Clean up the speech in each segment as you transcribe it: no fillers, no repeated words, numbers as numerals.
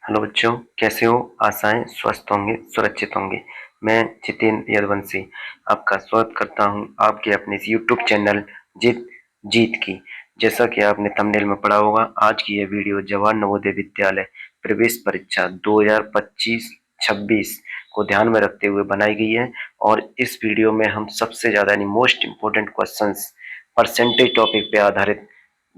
Hello बच्चों, कैसे हो? आशाएं स्वस्थ होंगे, सुरक्षित होंगे। मैं जितेंद्र यदुवंशी आपका स्वागत करता हूं आपके अपने इस यूट्यूब चैनल जीत जीत की। जैसा कि आपने थंबनेल में पढ़ा होगा, आज की यह वीडियो जवाहर नवोदय विद्यालय प्रवेश परीक्षा 2025-26 को ध्यान में रखते हुए बनाई गई है। और इस वीडियो में हम सबसे ज्यादा यानी most important questions percentage topic पे आधारित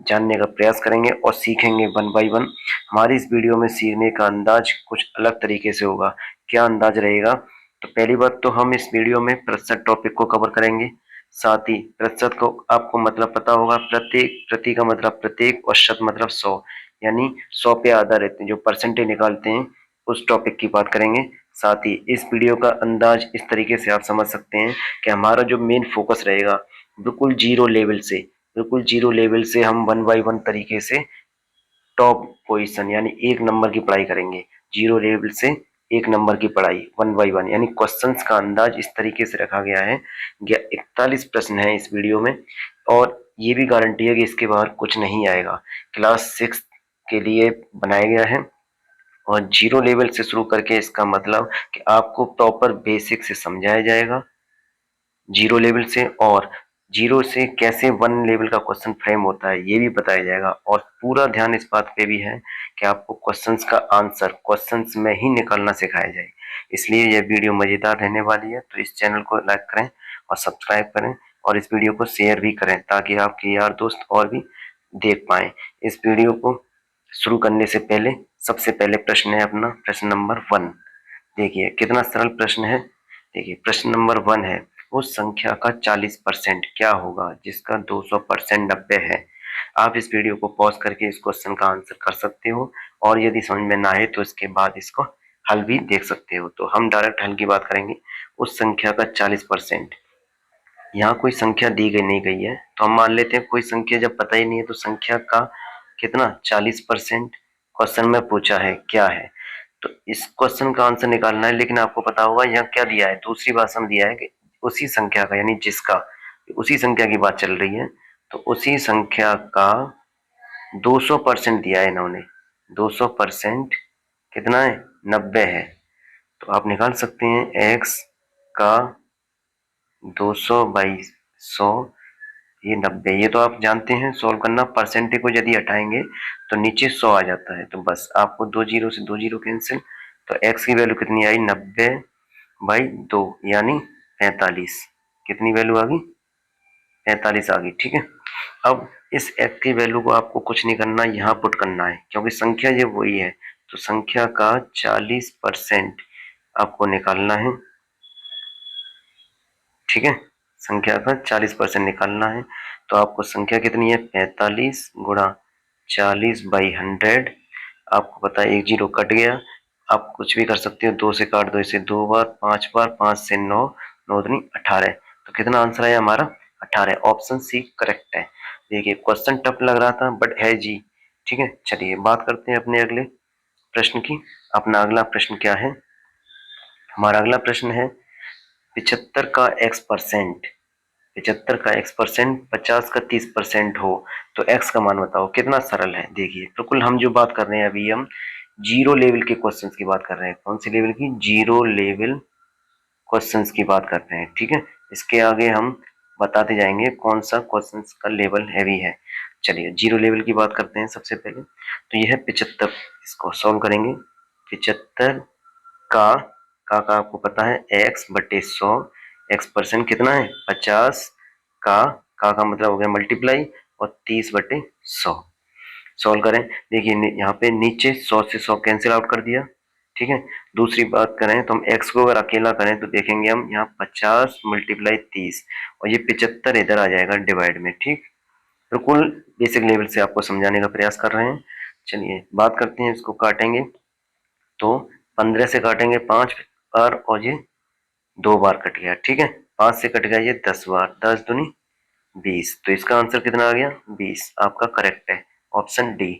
जानने का प्रयास करेंगे और सीखेंगे वन बाय वन। हमारी इस वीडियो में सीखने का अंदाज कुछ अलग तरीके से होगा। क्या अंदाज रहेगा? तो पहली बात तो हम इस वीडियो में प्रतिशत टॉपिक को कवर करेंगे। साथ ही प्रतिशत को आपको मतलब पता होगा, प्रत्येक प्रति का मतलब प्रत्येक और शत मतलब 100, यानी 100 पे आधारित जो परसेंटेज निकालते हैं उस टॉपिक की बात करेंगे। साथ ही इस वीडियो का अंदाज इस तरीके से आप समझ सकते हैं कि हमारा जो मेन फोकस रहेगा बिल्कुल जीरो लेवल से हम वन बाय वन तरीके से टॉप पोजीशन यानी एक नंबर की पढ़ाई करेंगे। जीरो लेवल से एक नंबर की पढ़ाई वन बाय वन, यानी क्वेश्चंस का अंदाज इस तरीके से रखा गया है। 41 प्रश्न है इस वीडियो में और ये भी गारंटी है कि इसके बाहर कुछ नहीं आएगा। क्लास 6 के लिए बनाया गया है और जीरो लेवल से शुरू करके इसका मतलब कि आपको प्रॉपर बेसिक से समझाया जाएगा जीरो लेवल से, और जीरो से कैसे वन लेवल का क्वेश्चन फ्रेम होता है ये भी बताया जाएगा। और पूरा ध्यान इस बात पे भी है कि आपको क्वेश्चंस का आंसर क्वेश्चंस में ही निकालना सिखाया जाए। इसलिए यह वीडियो मजेदार रहने वाली है, तो इस चैनल को लाइक करें और सब्सक्राइब करें और इस वीडियो को शेयर भी करें ताकि आपके यार दोस्त और भी देख पाए। इस वीडियो को शुरू करने से पहले सबसे पहले प्रश्न है अपना प्रश्न नंबर 1। देखिए कितना सरल प्रश्न है। देखिए प्रश्न नंबर 1 है, उस संख्या का 40% क्या होगा जिसका 200% 90 है। आप इस वीडियो को पॉज करके इस क्वेश्चन का आंसर कर सकते हो और यदि समझ में ना आए तो इसके बाद इसको हल भी देख सकते हो। तो हम डायरेक्ट हल की बात करेंगे। उस संख्या का 40%, यहाँ कोई संख्या दी गई नहीं गई है तो हम मान लेते हैं कोई संख्या जब पता ही नहीं है तो संख्या का कितना 40% क्वेश्चन में पूछा है क्या है। तो इस क्वेश्चन का आंसर निकालना है, लेकिन आपको पता होगा यहाँ क्या दिया है, दूसरी भाषा में दिया है कि उसी संख्या का, यानी जिसका, उसी संख्या की बात चल रही है तो उसी संख्या का 200% दिया है इन्होंने। 200% कितना है? 90 है। तो आप निकाल सकते हैं x का 200/100, ये 90। ये तो आप जानते हैं सोल्व करना। परसेंटेज को यदि हटाएंगे तो नीचे 100 आ जाता है, तो बस आपको दो जीरो से दो जीरो कैंसिल, तो x की वैल्यू कितनी आई? 90/2 यानी 45। कितनी वैल्यू आ गई? 45 आ गई। ठीक है, अब इस x की वैल्यू को आपको कुछ नहीं करना, यहाँ पुट करना है क्योंकि संख्या ये वही है। तो संख्या का 40% आपको निकालना है। ठीक है, संख्या का 40% निकालना है तो आपको संख्या कितनी है? 45 गुणा 40/100। आपको पता है एक जीरो कट गया, आप कुछ भी कर सकते हो, 2 से काट दो इसे 2 बार, 5 बार, 5 से 9, 9 दूनी 18। तो कितना आंसर आया हमारा? 18। ऑप्शन सी करेक्ट है। देखिए क्वेश्चन टफ लग रहा था बट है जी। ठीक है, चलिए बात करते हैं अपने अगले प्रश्न की। अपना अगला प्रश्न क्या है? हमारा अगला प्रश्न है 75 का x%। 75 का x%, 50 का 30% हो तो x का मान बताओ। कितना सरल है। देखिए बिल्कुल हम जो बात कर रहे हैं अभी हम जीरो लेवल के क्वेश्चंस की बात कर रहे हैं। कौन सी लेवल की? जीरो लेवल क्वेश्चंस की बात कर रहे हैं। ठीक है, इसके आगे हम बताते जाएंगे कौन सा क्वेश्चंस का लेवल हैवी है। चलिए जीरो लेवल की बात करते हैं सबसे पहले। तो यह है 75, इसको सॉल्व करेंगे। 75 का आपको पता है x/100। x% कितना है? 50 का मतलब हो गया मल्टीप्लाई और 30/100। सॉल्व करें। देखिए यहाँ पे नीचे 100 से 100 कैंसिल आउट कर दिया। ठीक है, दूसरी बात करें तो हम x को अगर अकेला करें तो देखेंगे हम यहाँ 50 × 30 और ये 75 इधर आ जाएगा डिवाइड में। ठीक, बिल्कुल बेसिक लेवल से आपको समझाने का प्रयास कर रहे हैं। चलिए बात करते हैं, इसको काटेंगे तो 15 से काटेंगे 5 बार और ये 2 बार कट गया। ठीक है, 5 से कट गया ये 10 बार, 10 दूनी 20। तो इसका आंसर कितना आ गया? 20। आपका करेक्ट है ऑप्शन डी।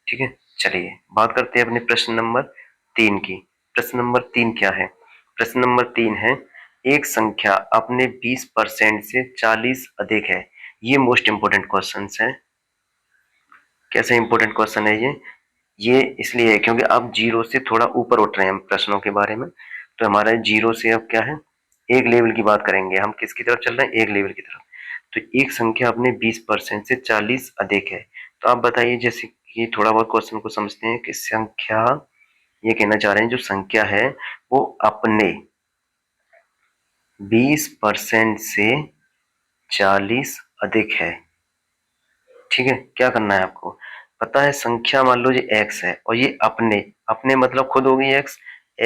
ठीक है, चलिए बात करते हैं अपने प्रश्न नंबर 3 की। प्रश्न नंबर 3 क्या है? प्रश्न नंबर 3 है, एक संख्या अपने 20% से 40 अधिक है। ये मोस्ट इंपोर्टेंट क्वेश्चन है। कैसे इंपोर्टेंट क्वेश्चन है ये? ये इसलिए है क्योंकि अब जीरो से थोड़ा ऊपर उठ रहे हैं हम प्रश्नों के बारे में। तो हमारा जीरो से अब क्या है, एक लेवल की बात करेंगे हम। किसकी तरफ चल रहे हैं, एक लेवल की तरफ। तो एक संख्या अपने 20% से 40 अधिक है। तो आप बताइए, जैसे कि थोड़ा बहुत क्वेश्चन को समझते हैं कि संख्या, ये कहना चाह रहे हैं जो संख्या है वो अपने 20% से 40 अधिक है। ठीक है, क्या करना है आपको, पता है संख्या मान लो ये x है और ये अपने, अपने मतलब खुद होगी x,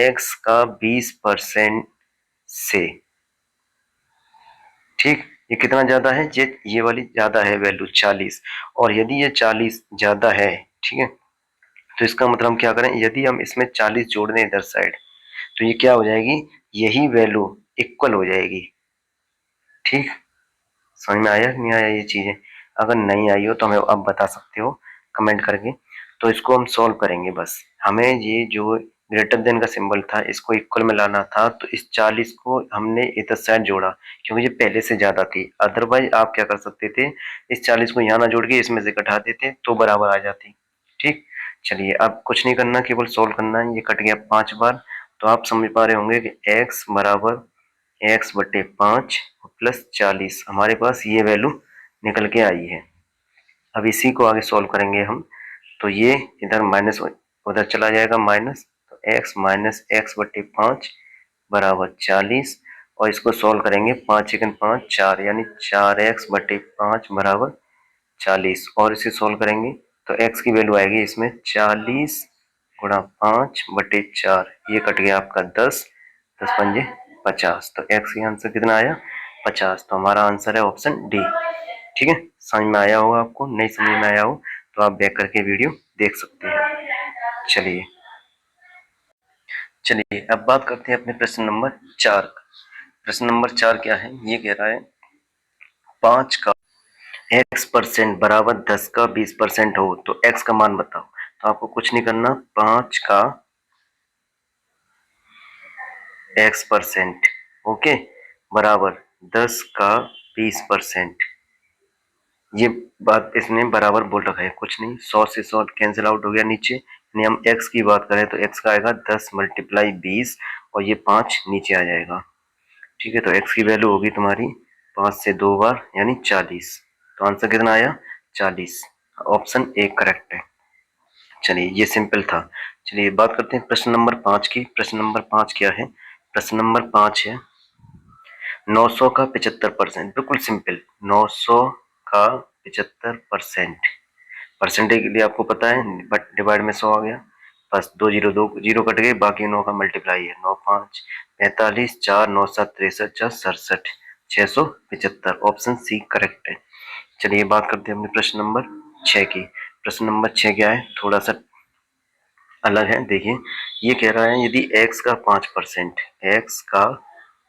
x का 20% से, ठीक, ये कितना ज्यादा है, ये वाली ज्यादा है वैल्यू 40। और यदि ये 40 ज्यादा है, ठीक है, तो इसका मतलब हम क्या करें, यदि हम इसमें 40 जोड़ दें इधर साइड, तो ये क्या हो जाएगी, यही वैल्यू इक्वल हो जाएगी। ठीक, समझ में आया नहीं आया ये चीजें? अगर नहीं आई हो तो हमें अब बता सकते हो कमेंट करके। तो इसको हम सॉल्व करेंगे बस। हमें ये जो ग्रेटर देन का सिंबल था इसको इक्वल में लाना था, तो इस 40 को हमने इधर साइड जोड़ा क्योंकि ये पहले से ज्यादा थी। अदरवाइज आप क्या कर सकते थे, इस 40 को यहाँ ना जोड़ के इसमें से घटा देते तो बराबर आ जाती। ठीक, चलिए अब कुछ नहीं करना, केवल सोल्व करना है। ये कट गया 5 बार। तो आप समझ पा रहे होंगे कि x बराबर x/5 प्लस 40, हमारे पास ये वैल्यू निकल के आई है। अब इसी को आगे सॉल्व करेंगे हम। तो ये इधर माइनस उधर चला जाएगा माइनस, तो x माइनस x/5 बराबर 40। और इसको सॉल्व करेंगे, 5 एकन 5 4, यानी 4x/5 बराबर 40। और इसे सॉल्व करेंगे तो x की वैल्यू आएगी इसमें 40 गुणा 5/4, ये कट गया आपका 10, 10×5 = 50। तो x का आंसर कितना आया, 50। तो हमारा आंसर है ऑप्शन डी। ठीक है, समझ में आया होगा आपको, नहीं समझ में आया हो तो आप बैक करके वीडियो देख सकते हैं। चलिए चलिए अब बात करते हैं अपने प्रश्न नंबर 4। प्रश्न नंबर 4 क्या है, ये कह रहा है 5 का x% बराबर 10 का 20% हो तो x का मान बताओ। तो आपको कुछ नहीं करना, 5 का x% ओके बराबर 10 का 20%। ये बात इसने बराबर बोल रखा है, कुछ नहीं, 100 से 100 कैंसिल आउट हो गया नीचे। यानी हम x की बात करें तो x का आएगा 10 × 20 और ये 5 नीचे आ जाएगा। ठीक है, तो x की वैल्यू होगी तुम्हारी 5 से 2 बार यानी 40। तो आंसर कितना आया, 40। ऑप्शन ए करेक्ट है। चलिए ये सिंपल था। चलिए बात करते हैं प्रश्न नंबर 5 की। प्रश्न नंबर 5 क्या है, प्रश्न नंबर 5 है 900 का 75%। बिल्कुल सिंपल, 900 का 75%। परसेंटेज के लिए आपको पता है, बट डिवाइड में 100 आ गया, बस 2 जीरो, 2 जीरो कट गए, बाकी 9 का मल्टीप्लाई है, 9 5 45, 4 9 7 63, 4 67, 675। ऑप्शन सी करेक्ट है। चलिए बात करते हैं अपने प्रश्न नंबर 6 की। प्रश्न नंबर 6 क्या है, थोड़ा सा अलग है। देखिए ये कह रहा है यदि x का 5%, x का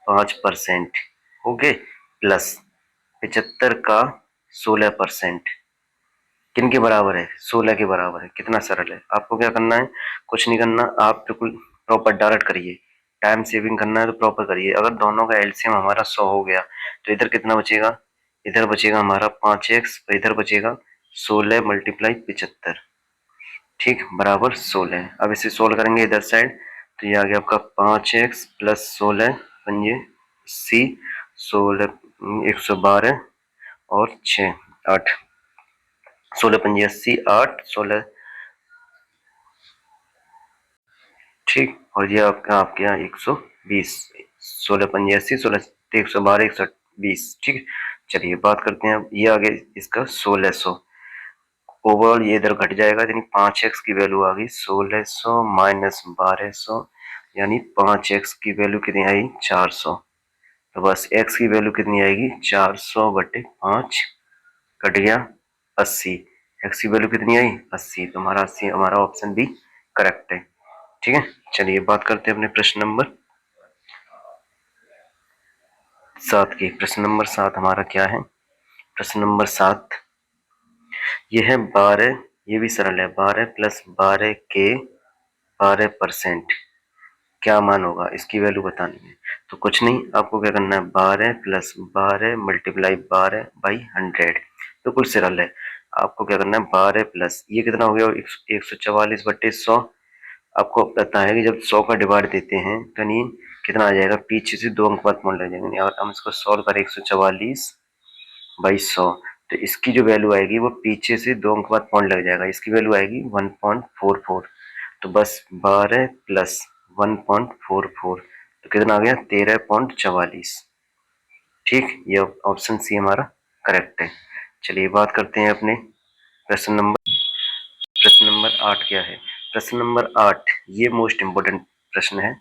5% ओके प्लस 75 का 16%, किन के बराबर है, 16 के बराबर है। कितना सरल है, आपको क्या करना है, कुछ नहीं करना, आप बिल्कुल प्रॉपर डायरेक्ट करिए। टाइम सेविंग करना है तो प्रॉपर करिए। अगर दोनों का एलसीएम हमारा 100 हो गया तो इधर कितना बचेगा, इधर बचेगा हमारा 5x और इधर बचेगा 16 × 75, ठीक, बराबर 16। अब इसे सोल्व करेंगे इधर साइड, तो ये आ गया आपका 5x प्लस 16 पंजे 80, 16 112 और 6 8, 16 पंजे 80, 8 16, ठीक। और ये आपका आपके यहाँ 120, 16 पंजे 80, 16 112 120, ठीक। चलिए बात करते हैं अब, ये आ गया इसका 1600। ओवरऑल ये इधर घट जाएगा, यानी 5x की वैल्यू आ गई 1600 माइनस 1200, यानी 5x की वैल्यू कितनी आई, 400। तो बस x की वैल्यू कितनी आएगी, 400/5 कट गया 80। x की वैल्यू कितनी आई, 80। तो हमारा 80, हमारा ऑप्शन बी करेक्ट है। ठीक है, चलिए बात करते हैं अपने प्रश्न नंबर 7 की। प्रश्न नंबर 7 हमारा क्या है, प्रश्न नंबर 7 ये है 12, ये भी सरल है, 12 प्लस 12 के 12% क्या मान होगा, इसकी वैल्यू बतानी है। तो कुछ नहीं, आपको क्या करना है, 12 प्लस 12 × 12 / 100। बिल्कुल सरल है। आपको क्या करना है 12 प्लस ये कितना हो गया 144/100। आपको पता है कि जब 100 का डिवाइड देते हैं तो नहीं कितना आ जाएगा, पीछे से 2 अंक बाद पॉइंट लग जाएंगे। अगर हम इसको सॉल्व करें 144/100 तो इसकी जो वैल्यू आएगी वो पीछे से 2 अंक बाद पॉइंट लग जाएगा, इसकी वैल्यू आएगी 1.44। तो बस 12 प्लस 1.44 तो कितना आ गया 13.44। ठीक, ये ऑप्शन सी हमारा करेक्ट है। चलिए बात करते हैं अपने प्रश्न नंबर प्रश्न नंबर 8 क्या है। प्रश्न नंबर 8 ये मोस्ट इम्पोर्टेंट प्रश्न है।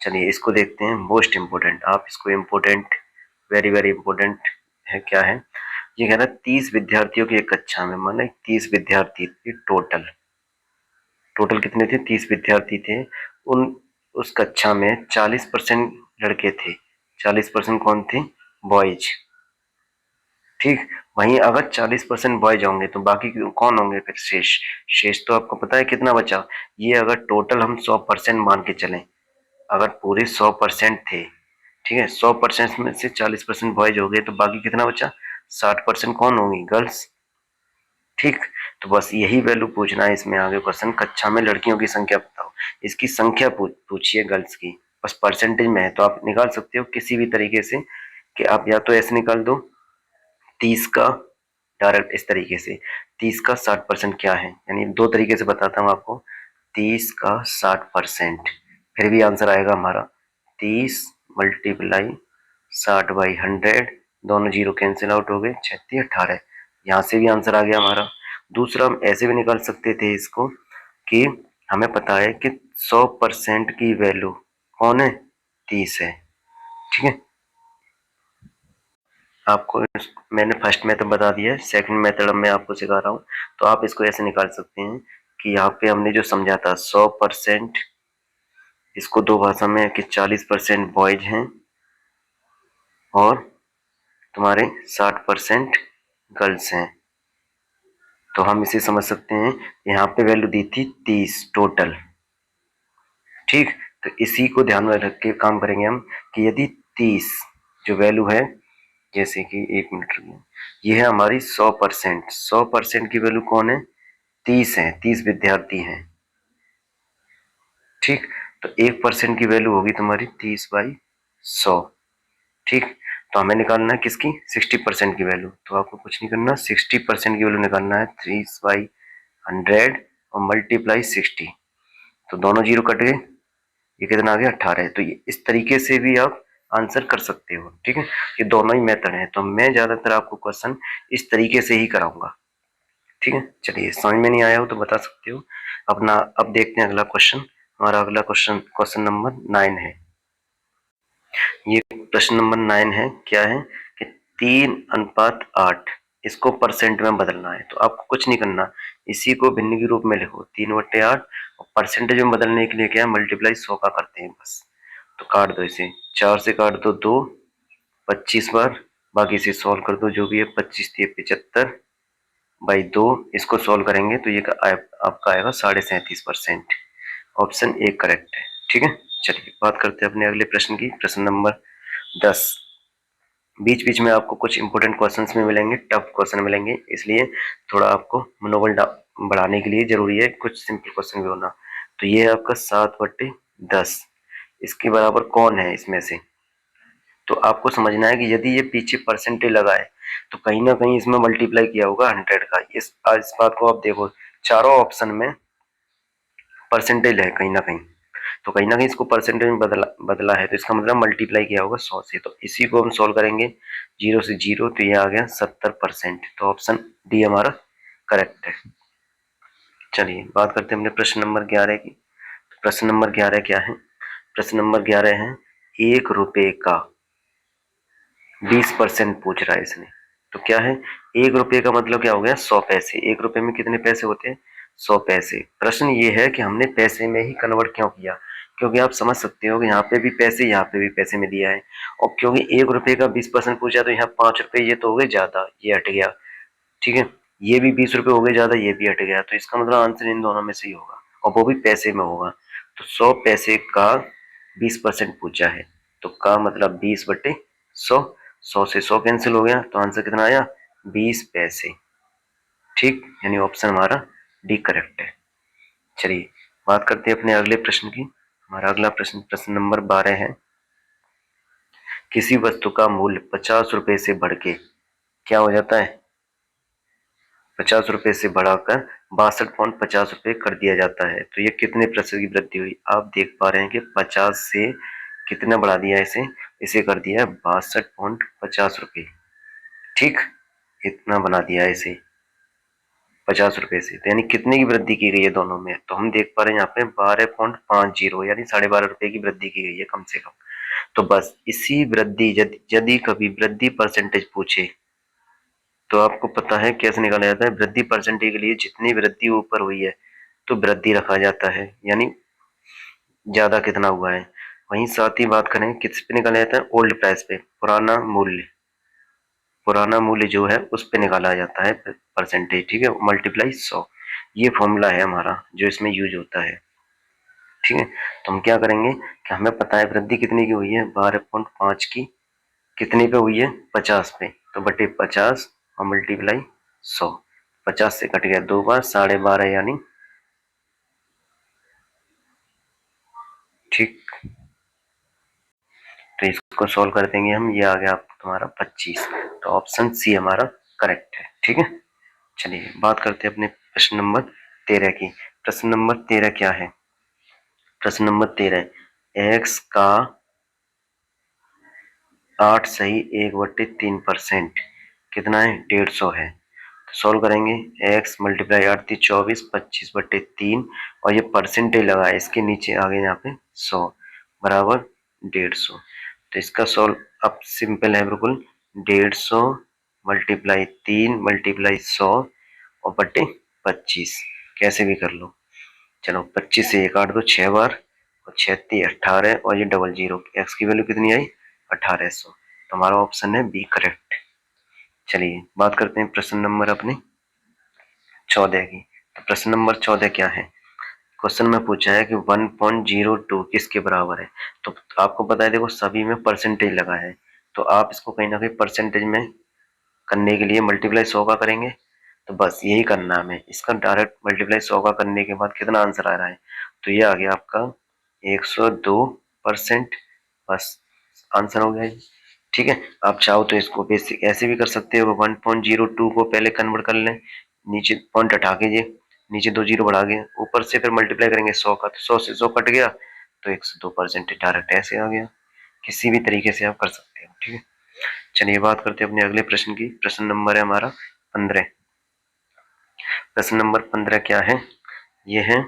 चलिए इसको देखते हैं। मोस्ट इम्पोर्टेंट, आप इसको इम्पोर्टेंट, वेरी वेरी इम्पोर्टेंट है। क्या है ये, कह रहा है 30 विद्यार्थियों की एक कक्षा में, माने 30 विद्यार्थी थे टोटल। टोटल कितने थे 30 विद्यार्थी थे। उन उस कक्षा में 40% लड़के थे। 40% कौन थे, बॉयज। ठीक, वहीं अगर 40% बॉयज होंगे तो बाकी कौन होंगे फिर, शेष। शेष तो आपको पता है कितना बचा। ये अगर टोटल हम 100% मान के चलें, अगर पूरे 100% थे, ठीक है, 100% में से 40% बॉयज हो गए तो बाकी कितना बचा, 60% कौन होंगी, गर्ल्स। ठीक, तो बस यही वैल्यू पूछना है इसमें आगे क्वेश्चन, कक्षा में लड़कियों की संख्या बताओ। इसकी संख्या पूछिए गर्ल्स की, बस परसेंटेज में है तो आप निकाल सकते हो किसी भी तरीके से, कि आप या तो ऐसे निकाल दो 30 का डायरेक्ट इस तरीके से, 30 का 60% क्या है, यानी दो तरीके से बताता हूँ आपको। 30 का 60% फिर भी आंसर आएगा हमारा 30 मल्टीप्लाई 60/100, दोनों जीरो कैंसिल आउट हो गए, 36 18। यहाँ से भी आंसर आ गया हमारा। दूसरा हम ऐसे भी निकाल सकते थे इसको कि हमें पता है कि 100% की वैल्यू कौन है, 30 है। ठीक है, आपको मैंने फर्स्ट मेथड बता दिया है, सेकंड मेथड मैं आपको सिखा रहा हूँ। तो आप इसको ऐसे निकाल सकते हैं कि यहाँ पे हमने जो समझा था 100%, इसको दो भाषा में है कि 40% बॉयज हैं और तुम्हारे 60% गर्ल्स हैं। तो हम इसे समझ सकते हैं, यहाँ पे वैल्यू दी थी 30 टोटल। ठीक, तो इसी को ध्यान में रख के काम करेंगे हम कि यदि 30 जो वैल्यू है, जैसे कि एक मिनट रुकिए, ये है हमारी 100%। 100% की वैल्यू कौन है, 30 है, 30 विद्यार्थी हैं। ठीक, तो 1% की वैल्यू होगी तुम्हारी 30/100। ठीक, तो हमें निकालना है किसकी, 60% की वैल्यू। तो आपको कुछ नहीं करना, 60% की वैल्यू निकालना है 30/100 और मल्टीप्लाई 60। तो दोनों जीरो कट गए, ये कितना आ गया 18। तो ये इस तरीके से भी आप आंसर कर सकते हो। ठीक है, ये दोनों ही मेथड है, तो मैं ज्यादातर आपको क्वेश्चन इस तरीके से ही कराऊंगा। ठीक है, चलिए समझ में नहीं आया हो तो बता सकते हो अपना। अब देखते हैं अगला क्वेश्चन। हमारा अगला क्वेश्चन क्वेश्चन नंबर 9 है। ये प्रश्न नंबर 9 है, क्या है कि 3:8 इसको परसेंट में बदलना है। तो आपको कुछ नहीं करना, इसी को भिन्न के रूप में लिखो 3/8 और परसेंटेज में बदलने के लिए क्या है, मल्टीप्लाई 100 का करते हैं बस। तो काट दो इसे, 4 से काट दो 2, 25 बार, बाकी इसे सॉल्व कर दो, जो भी है 25 3 75/2। इसको सॉल्व करेंगे तो ये आपका आएगा 37.5%। ऑप्शन ए करेक्ट है। ठीक है, चलिए बात करते हैं अपने अगले प्रश्न की, प्रश्न नंबर 10। बीच बीच में आपको कुछ इंपॉर्टेंट क्वेश्चंस में मिलेंगे, टफ क्वेश्चन मिलेंगे, इसलिए थोड़ा आपको मनोबल बढ़ाने के लिए जरूरी है कुछ सिंपल क्वेश्चन भी होना। तो ये है आपका 7/10, इसके बराबर कौन है इसमें से। तो आपको समझना है कि यदि ये पीछे परसेंटेज लगा है तो कहीं ना कहीं इसमें मल्टीप्लाई किया होगा 100 का। इस बात को आप देखो, चारों ऑप्शन में परसेंटेज है कहीं ना कहीं, तो कहीं ना कहीं इसको परसेंटेज में बदला बदला है, तो इसका मतलब मल्टीप्लाई किया होगा 100 से। तो इसी को हम सॉल्व करेंगे, 0 से 0, तो ये आ गया 70%। तो ऑप्शन डी हमारा करेक्ट है। चलिए बात करते हैं अपने प्रश्न नंबर 11 की। प्रश्न नंबर 11 क्या है, प्रश्न नंबर 11 है 1 रुपए का 20% पूछ रहा है इसने। तो क्या है, 1 रुपए का मतलब क्या हो गया, 100 पैसे। 1 रुपए में कितने पैसे होते हैं, 100 पैसे। प्रश्न ये है कि हमने पैसे में ही कन्वर्ट क्यों किया, क्योंकि आप समझ सकते हो कि यहाँ पे भी पैसे, यहाँ पे भी पैसे में दिया है, और क्योंकि 1 रुपए का 20% पूछा तो यहाँ 5 रुपए ये तो हो गए ज्यादा, ये हट गया। ठीक है, ये भी 20 रुपए हो गए ज्यादा, ये भी हट गया। तो इसका मतलब आंसर इन दोनों में से ही होगा, और वो भी पैसे में होगा। तो 100 पैसे का 20% पूछा है, तो का मतलब 20/100। 100 से 100 कैंसिल हो गया, तो आंसर कितना आया, 20 पैसे। ठीक, यानी ऑप्शन हमारा डी करेक्ट है। चलिए बात करते हैं अपने अगले प्रश्न की। हमारा अगला प्रश्न प्रश्न नंबर 12 है। किसी वस्तु का मूल्य 50 रुपए से बढ़ के क्या हो जाता है, 50 रुपए से बढ़ाकर 62.50 रुपए कर दिया जाता है, तो ये कितने प्रतिशत की वृद्धि हुई। आप देख पा रहे हैं कि 50 से कितना बढ़ा दिया इसे, इसे कर दिया 62.50 रुपए। ठीक, इतना बना दिया है इसे 50 रुपए से, तो यानी कितने की वृद्धि की गई है दोनों में, तो हम देख पा रहे हैं यहाँ पे 12.50 यानी 12.5 रुपए की वृद्धि की गई है कम से कम। तो बस इसी वृद्धि, यदि कभी वृद्धि परसेंटेज पूछे तो आपको पता है कैसे निकाला जाता है। वृद्धि परसेंटेज के लिए जितनी वृद्धि ऊपर हुई है तो वृद्धि रखा जाता है, यानी ज्यादा कितना हुआ है। वहीं साथ ही बात करें किस पे निकाला जाता है, ओल्ड प्राइस पे, पुराना मूल्य, पुराना मूल्य जो है उस पे निकाला जाता है परसेंटेज। ठीक है, मल्टीप्लाई 100, ये फॉर्मूला है हमारा जो इसमें यूज होता है। ठीक है, तो हम क्या करेंगे कि हमें पता है वृद्धि कितनी की हुई है, 12.5 की कितने पे हुई है, 50 पे, तो बटे 50 और मल्टीप्लाई 100। 50 से कट गया 2 बार, 12.5 यानी, ठीक, तो इसको सोल्व कर देंगे हम, ये आ गया तुम्हारा 25। तो ऑप्शन सी हमारा करेक्ट है। ठीक है, चलिए बात करते हैं अपने प्रश्न नंबर 13 की। प्रश्न नंबर 13 क्या है, प्रश्न नंबर 13, एक्स का 8 सही 1/3% कितना है, 150 है। सोल्व करेंगे, एक्स मल्टीप्लाई 8 × 24, 25/3, और ये परसेंटेज लगा है इसके नीचे आ गए यहाँ पे 100 बराबर 150। तो इसका सोल्व अब सिंपल है बिल्कुल, 150 मल्टीप्लाई 3 मल्टीप्लाई 100 और बटे 25, कैसे भी कर लो। चलो 25 से 1 काट दो 6 बार, और 6 × 18, और ये डबल जीरो, एक्स की वैल्यू कितनी आई 1800। तो हमारा ऑप्शन है बी करेक्ट। चलिए बात करते हैं प्रश्न नंबर अपने 14 की। तो प्रश्न नंबर 14 क्या है, क्वेश्चन में पूछा है कि 1.02 किसके बराबर है। तो आपको पता है देखो सभी में परसेंटेज लगा है, तो आप इसको कहीं ना कहीं परसेंटेज में करने के लिए मल्टीप्लाई 100 का करेंगे। तो बस यही करना है हमें, इसका डायरेक्ट मल्टीप्लाई 100 का करने के बाद कितना आंसर आ रहा है, तो ये आ गया आपका 102%। बस आंसर हो गया ये। ठीक है, आप चाहो तो इसको बेसिक ऐसे भी कर सकते हो, 1.02 को पहले कन्वर्ट कर लें, नीचे पॉइंट हटा के, ये नीचे 2 जीरो बढ़ा के, ऊपर से फिर मल्टीप्लाई करेंगे 100 का, तो 100 से 100 कट गया तो 102% डायरेक्ट ऐसे आ गया। किसी भी तरीके से आप कर सकते हो। ठीक है, चलिए बात करते हैं अपने अगले प्रश्न की। प्रश्न नंबर है हमारा 15। प्रश्न नंबर 15 क्या है, ये है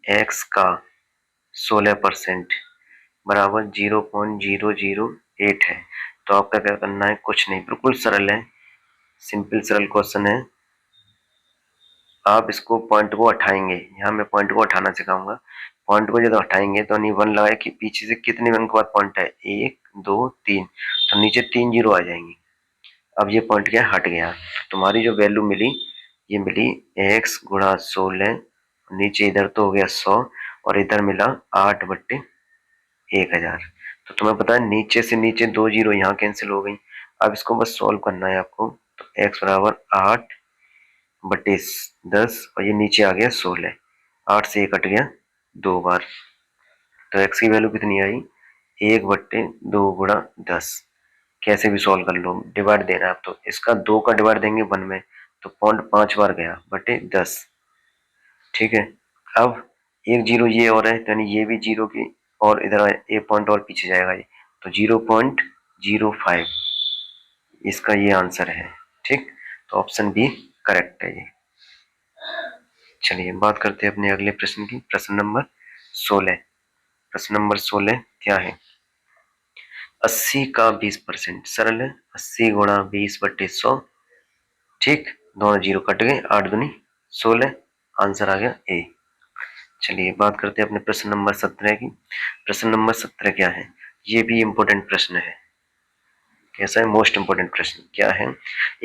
एक्स का 16% बराबर 0.008 है। तो आपका क्या करना है, कुछ नहीं, बिल्कुल सरल है, सिंपल सरल क्वेश्चन है। आप इसको पॉइंट को हटाएंगे, यहाँ मैं पॉइंट को हटाना सिखाऊंगा। पॉइंट को जब हटाएंगे तो नहीं, 1 लगाए कि पीछे से कितने अंक के बाद पॉइंट है, 1 2 3, तो नीचे 3 जीरो आ जाएंगी। अब ये पॉइंट क्या हट गया, तुम्हारी जो वैल्यू मिली, ये मिली एक्स गुणा 16, नीचे इधर तो हो गया 100, और इधर मिला 8/1000। तो तुम्हें पता है नीचे से नीचे 2 जीरो यहाँ कैंसिल हो गई। अब इसको बस सॉल्व करना है आपको, तो एक्स बराबर 8/10, और ये नीचे आ गया 16, 8 से 1 कट गया 2 बार, तो एक्स की वैल्यू कितनी आई, 1/2 गुणा 10। कैसे भी सॉल्व कर लो, डिवाइड देना है। अब तो इसका 2 का डिवाइड देंगे 1 में, तो पॉइंट 5 बार गया बटे 10। ठीक है, अब एक जीरो ये और है, यानी ये भी जीरो की, और इधर एक पॉइंट और पीछे जाएगा ये, तो 0.05 इसका ये आंसर है। ठीक, तो ऑप्शन बी करेक्ट है ये। चलिए बात करते हैं अपने अगले प्रश्न की। प्रश्न नंबर 16। प्रश्न नंबर 16 क्या है, 80 का 20%, सरल है, 80 गुणा 20/100। ठीक, दोनों जीरो कट गए, 8 दूनी 16, आंसर आ गया ए। चलिए बात करते हैं अपने प्रश्न नंबर 17 की। प्रश्न नंबर 17 क्या है, ये भी इम्पोर्टेंट प्रश्न है। कैसा है, मोस्ट इम्पोर्टेंट प्रश्न क्या है,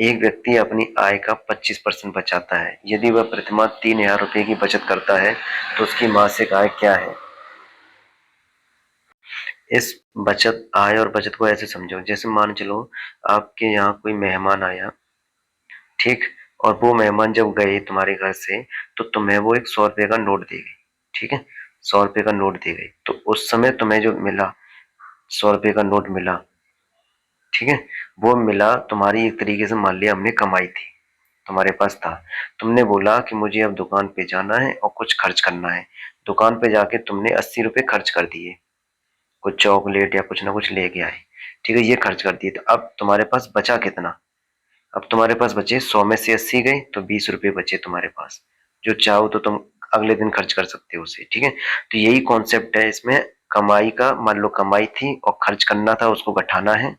एक व्यक्ति अपनी आय का 25% बचाता है, यदि वह प्रतिमाह 3000 रुपए की बचत करता है तो उसकी मासिक आय क्या है। इस बचत, आय और बचत को ऐसे समझो, जैसे मान चलो आपके यहाँ कोई मेहमान आया, ठीक, और वो मेहमान जब गए तुम्हारे घर से तो तुम्हें वो एक 100 रुपए का नोट दे गई, ठीक है, 100 रुपए का नोट दे गई। तो उस समय तुम्हें जो मिला, 100 रुपए का नोट मिला, ठीक है, वो मिला तुम्हारी एक तरीके से, मान लिया हमने कमाई थी, तुम्हारे पास था। तुमने बोला कि मुझे अब दुकान पे जाना है और कुछ खर्च करना है। दुकान पे जाके तुमने 80 रुपए खर्च कर दिए, कुछ चॉकलेट या कुछ ना कुछ लेके आए, ठीक है, ये खर्च कर दिए। तो अब तुम्हारे पास बचा कितना? अब तुम्हारे पास बचे 100 में से 80 गए तो 20 रुपए बचे तुम्हारे पास, जो चाहो तो तुम अगले दिन खर्च कर सकते हो उसे, ठीक है। तो यही कॉन्सेप्ट है इसमें, कमाई का। मान लो कमाई थी और खर्च करना था, उसको घटाना है,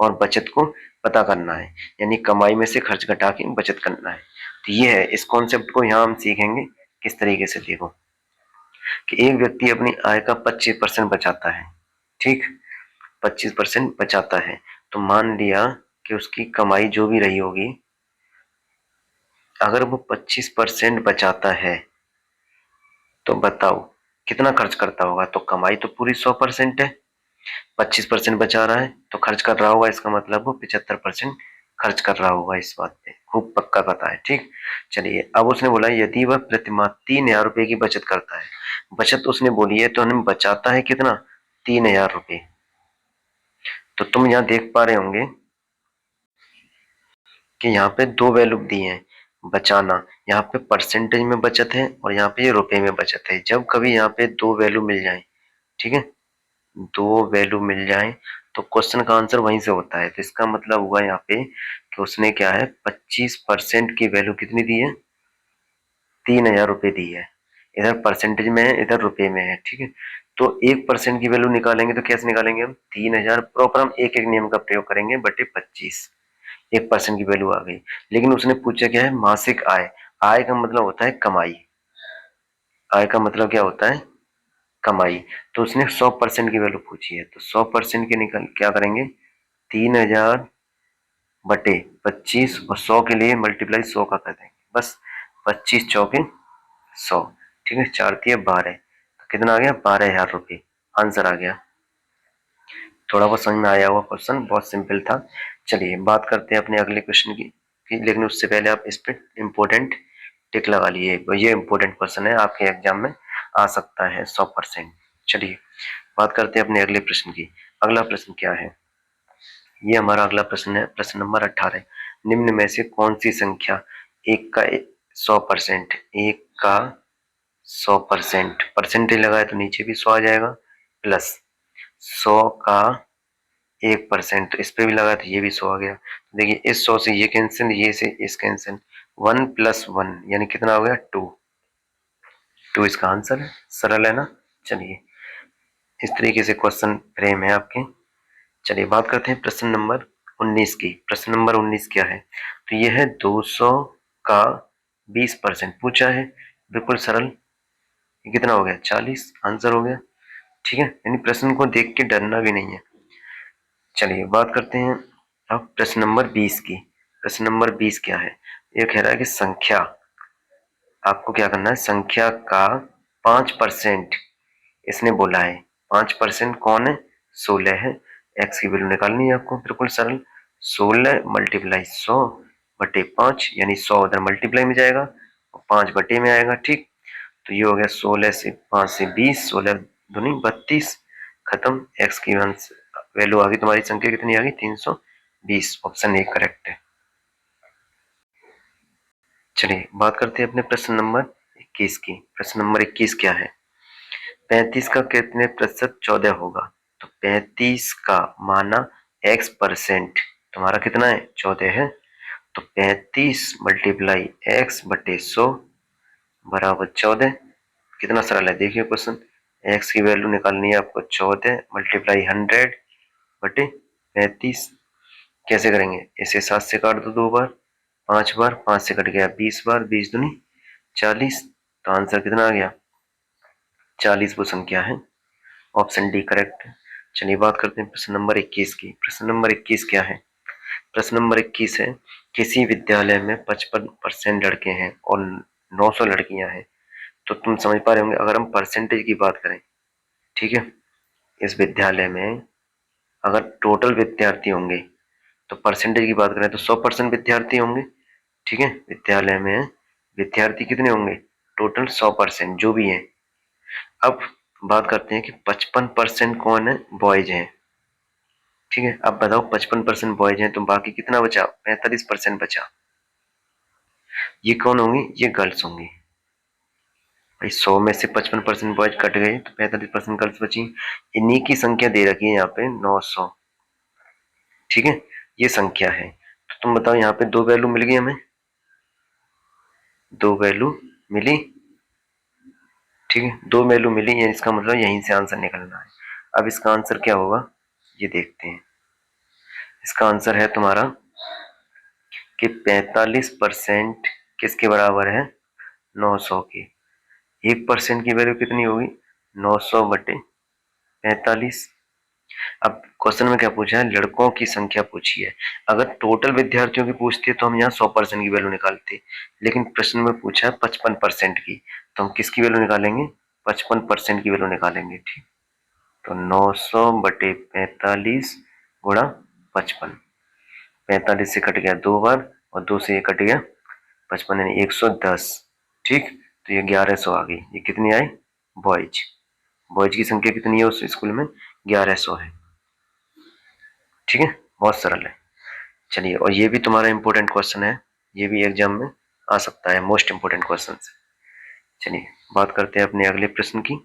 और बचत को पता करना है, यानी कमाई में से खर्च घटा के बचत करना है। तो ये है, इस कॉन्सेप्ट को यहाँ हम सीखेंगे किस तरीके से। देखो कि एक व्यक्ति अपनी आय का 25% बचाता है, ठीक, 25% बचाता है। तो मान लिया कि उसकी कमाई जो भी रही होगी, अगर वो 25% बचाता है तो बताओ कितना खर्च करता होगा? तो कमाई तो पूरी 100% है, 25% बचा रहा है तो खर्च कर रहा होगा, इसका मतलब वो 75% खर्च कर रहा होगा। इस बात पे खूब पक्का पता है, ठीक। चलिए, अब उसने बोला यदि वह प्रतिमाह 3000 रुपए की बचत करता है, बचत उसने बोली है तो हमें बचाता है कितना? 3000 रुपए। तो तुम यहाँ देख पा रहे होंगे कि यहाँ पे दो वैल्यू दी है, बचाना, यहाँ पे परसेंटेज में बचत है और यहाँ पे ये रुपए में बचत है। जब कभी यहाँ पे दो वैल्यू मिल जाए, ठीक है, दो वैल्यू मिल जाए तो क्वेश्चन का आंसर वहीं से होता है। तो इसका मतलब हुआ यहाँ पे कि उसने क्या है, 25% की वैल्यू कितनी दी है? 3000 रुपए दी है। इधर परसेंटेज में है, इधर रुपए में है, ठीक है। तो 1% की वैल्यू निकालेंगे तो कैसे निकालेंगे हम? 3000 प्रॉपर हम एक एक नियम का प्रयोग करेंगे, बटे 25, 1% की वैल्यू आ गई। लेकिन उसने पूछा क्या है? मासिक आय। आय का मतलब होता है कमाई, आय का मतलब क्या होता है? कमाई। तो उसने 100% की वैल्यू पूछी है, तो 100% के निकल क्या करेंगे? 3000 बटे 25, और 100 के लिए मल्टीप्लाई 100 का कर देंगे, बस 25 चौके 100, ठीक है, 4×3=12, तो कितना आ गया? 12,000 रुपये, आंसर आ गया। थोड़ा बहुत समझ में आया हुआ क्वेश्चन, बहुत सिंपल था। चलिए बात करते हैं अपने अगले क्वेश्चन की, लेकिन उससे पहले आप इस पे इम्पोर्टेंट टिक लगा लिए, ये इम्पोर्टेंट क्वेश्चन है, आपके एग्जाम में आ सकता है 100%। चलिए बात करते हैं अपने अगले प्रश्न की। अगला प्रश्न क्या है? ये हमारा अगला प्रश्न है, प्रश्न नंबर 18। निम्न में से कौन सी संख्या एक का 100%, एक का 100%, परसेंटेज लगाए तो नीचे भी 100 आ जाएगा, प्लस 100 का 1%, तो इस पे भी लगा तो ये भी 100 आ गया। तो देखिए इस 100 से ये कैंसिल, ये से इस कैंसिल, 1 + 1 यानी कितना हो गया? 2। 2 इसका आंसर है, सरल है ना। चलिए इस तरीके से क्वेश्चन फ्रेम है आपके। चलिए बात करते हैं प्रश्न नंबर 19 की। प्रश्न नंबर 19 क्या है? तो यह है 200 का 20% पूछा है, बिल्कुल सरल। ये कितना हो गया? 40, आंसर हो गया, ठीक है, यानी प्रश्न को देख के डरना भी नहीं है। चलिए बात करते हैं अब प्रश्न नंबर 20 की। प्रश्न नंबर 20 क्या है? ये कह रहा है कि संख्या, आपको क्या करना है? संख्या का 5% इसने बोला है। 5% कौन है? 16 है। एक्स की वैल्यू निकालनी है आपको, बिल्कुल सरल। 16 × 100 बटे 5, यानी 100 उधर मल्टीप्लाई में जाएगा और 5 बटे में आएगा, ठीक। तो ये हो गया 16 से 5 से 20, 16 दूनी 32, खत्म। एक्स की वैल्यू आ गई, तुम्हारी संख्या कितनी आ गई? 320, ऑप्शन ए करेक्ट है। चलिए बात करते हैं अपने प्रश्न नंबर 21 की। प्रश्न नंबर 21 क्या है? 35 का कितने प्रतिशत 14 होगा? तो 35 का माना x%, तुम्हारा कितना है? 14 है। तो 35 × x बटे 100 बराबर 14। कितना सरल है, देखिए क्वेश्चन। x की वैल्यू निकालनी है आपको, 14 × 100 बटे 35। कैसे करेंगे? इसे 7 से काट दो 2 बार, 5 बार, 5 से कट गया 20 बार, 20 दूनी 40, तो आंसर कितना आ गया? 40 वो संख्या है, ऑप्शन डी करेक्ट है। चलिए बात करते हैं प्रश्न नंबर 21 की। प्रश्न नंबर 21 क्या है? प्रश्न नंबर 21 है, किसी विद्यालय में 55% लड़के हैं और 900 लड़कियां हैं। तो तुम समझ पा रहे होंगे, अगर हम परसेंटेज की बात करें, ठीक है, इस विद्यालय में अगर टोटल विद्यार्थी होंगे, तो परसेंटेज की बात करें तो 100% विद्यार्थी होंगे, ठीक है, विद्यालय में विद्यार्थी कितने होंगे, टोटल 100% जो भी है। अब बात करते हैं कि 55% कौन है, बॉयज हैं। ठीक है, अब बताओ 55% बॉयज हैं तो बाकी कितना बचा, 45% बचा। ये कौन होंगी, ये गर्ल्स होंगी। भाई 100 में से 55% बॉयज कट गए तो 45% गर्ल्स बची। इन्हीं की संख्या दे रखी है यहाँ पे 900। ठीक है, ये संख्या है। तो तुम बताओ यहाँ पे दो वैल्यू मिल गई हमें, दो वैल्यू मिली। ठीक है, दो वैल्यू मिली है, इसका मतलब यहीं से आंसर निकलना है। अब इसका आंसर क्या होगा ये देखते हैं। इसका आंसर है तुम्हारा कि 45% किसके बराबर है, 900 के। 1% की वैल्यू कितनी होगी, 900/45। अब क्वेश्चन में क्या पूछा है, लड़कों की संख्या पूछी है। अगर टोटल विद्यार्थियों की पूछती है तो हम यहाँ 100% की वैल्यू निकालते, लेकिन प्रश्न में पूछा है 55% की, तो हम किसकी वैल्यू निकालेंगे, 55% की वैल्यू निकालेंगे। ठीक, तो 900/45 गुणा 55। 45 से कट गया 2 बार और 2 से ये कट गया 55 यानी 110। ठीक, तो ये 1100 आ गई। ये कितनी आई, बॉयज। बॉयज की संख्या कितनी है उस स्कूल में, 1100 है। ठीक है, बहुत सरल है। चलिए, और ये भी तुम्हारा इंपॉर्टेंट क्वेश्चन है, ये भी एग्जाम में आ सकता है, मोस्ट इंपॉर्टेंट क्वेश्चन। चलिए बात करते हैं अपने अगले प्रश्न की।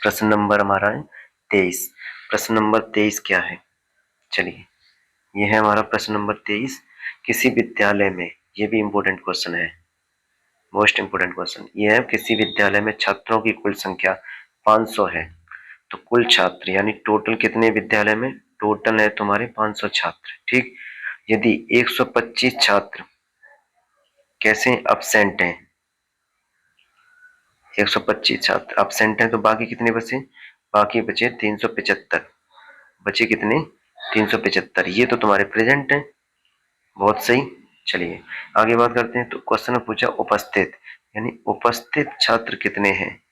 प्रश्न नंबर हमारा है 23। प्रश्न नंबर 23 क्या है, चलिए ये है हमारा प्रश्न नंबर 23। किसी विद्यालय में, ये भी इंपॉर्टेंट क्वेश्चन है, मोस्ट इंपोर्टेंट क्वेश्चन ये है, किसी विद्यालय में छात्रों की कुल संख्या 500 है, तो कुल छात्र यानी टोटल कितने विद्यालय में, टोटल है तुम्हारे 500 छात्र। ठीक, यदि 125 छात्र कैसे अब्सेंट हैं, 125 छात्र अब्सेंट हैं तो बाकी कितने बचे, बाकी बचे 375। बचे कितने, 375। ये तो तुम्हारे प्रेजेंट है, बहुत सही। चलिए आगे बात करते हैं। तो क्वेश्चन में पूछा उपस्थित, यानी उपस्थित छात्र कितने हैं,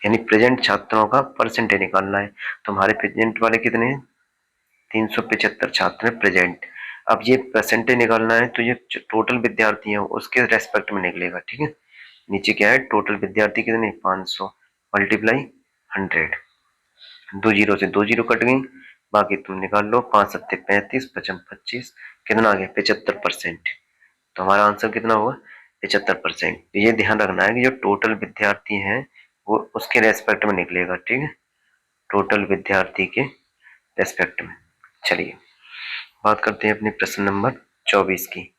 यानी प्रेजेंट छात्रों का परसेंटेज निकालना है। तो हमारे प्रेजेंट वाले कितने हैं, 375 छात्र हैं प्रेजेंट। अब ये परसेंटेज निकालना है तो ये टोटल विद्यार्थी हैं उसके रेस्पेक्ट में निकलेगा। ठीक है, नीचे क्या है, टोटल विद्यार्थी कितने, 500 मल्टीप्लाई 100। दो जीरो से दो जीरो कट गई, बाकी तुम निकाल लो, 5 सत्ते 35, 55 25, कितना आ गया 75%। तो हमारा आंसर कितना हुआ, 75%। ये ध्यान रखना है कि जो टोटल विद्यार्थी हैं वो उसके रेस्पेक्ट में निकलेगा। ठीक है, टोटल विद्यार्थी के रेस्पेक्ट में। चलिए बात करते हैं अपने प्रश्न नंबर 24 की।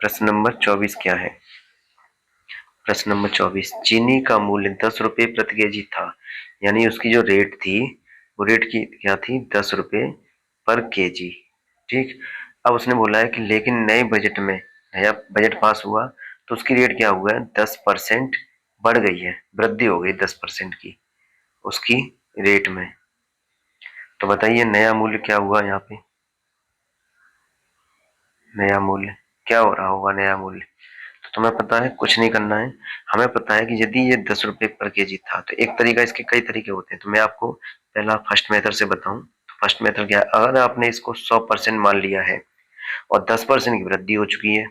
प्रश्न नंबर 24 क्या है, प्रश्न नंबर 24, चीनी का मूल्य 10 रुपये प्रति केजी था, यानी उसकी जो रेट थी वो रेट की क्या थी, 10 रुपये पर केजी। ठीक, अब उसने बोला है कि लेकिन नए बजट में, नया बजट पास हुआ तो उसकी रेट क्या हुआ है, 10% बढ़ गई है, वृद्धि हो गई 10% की उसकी रेट में। तो बताइए नया मूल्य क्या हुआ यहाँ पे, नया मूल्य क्या हो रहा होगा, नया मूल्य। तो तुम्हें पता है कुछ नहीं करना है, हमें पता है कि यदि ये 10 रुपये पर केजी था तो एक तरीका, इसके कई तरीके होते हैं, तो मैं आपको पहला फर्स्ट मेथड से बताऊं तो फर्स्ट मेथड क्या है, अगर आपने इसको 100% मान लिया है और 10% की वृद्धि हो चुकी है